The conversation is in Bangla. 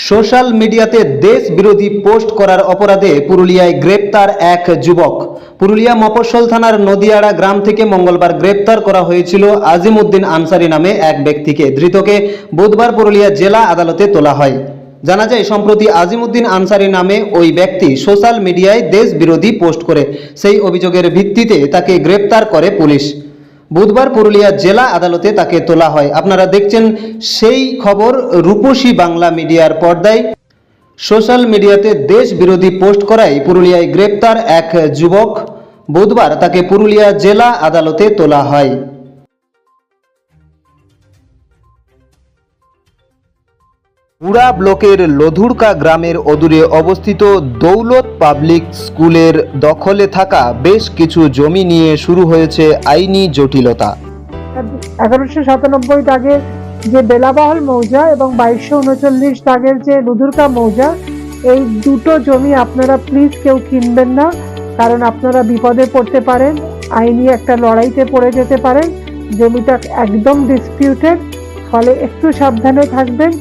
সোশ্যাল মিডিয়াতে দেশ বিরোধী পোস্ট করার অপরাধে পুরুলিয়ায় গ্রেপ্তার এক যুবক। পুরুলিয়া মফস্বল থানার নদিয়াড়া গ্রাম থেকে মঙ্গলবার গ্রেপ্তার করা হয়েছিল আজিমউদ্দিন আনসারী নামে এক ব্যক্তিকে। ধৃতকে বুধবার পুরুলিয়া জেলা আদালতে তোলা হয়। জানা যায়, সম্প্রতি আজিমউদ্দিন আনসারী নামে ওই ব্যক্তি সোশ্যাল মিডিয়ায় দেশ বিরোধী পোস্ট করে সেই অভিযোগের ভিত্তিতে তাকে গ্রেপ্তার করে পুলিশ। বুধবার পুরুলিয়া জেলা আদালতে তাকে তোলা হয়। আপনারা দেখছেন সেই খবর রূপসী বাংলা মিডিয়ার পর্দায়। সোশ্যাল মিডিয়াতে দেশ বিরোধী পোস্ট করায় পুরুলিয়ায় গ্রেপ্তার এক যুবক। বুধবার তাকে পুরুলিয়া জেলা আদালতে তোলা হয়। পুরা ব্লকের লধুরকা গ্রামের অদূরে অবস্থিত দৌলত পাবলিক স্কুলের দখলে থাকা বেশ কিছু জমি নিয়ে শুরু হয়েছে আইনি জটিলতা। 1197 দাগের যে বেলাবহল মৌজা এবং 2239 দাগের যে লুধুরকা মৌজা, এই দুটো জমি আপনারা প্লিজ কেউ কিনবেন না, কারণ আপনারা বিপদে পড়তে পারেন, আইনি একটা লড়াইতে পড়ে যেতে পারেন। জমিটা একদম ডিসপিউটেড, ফলে একটু সাবধানে থাকবেন।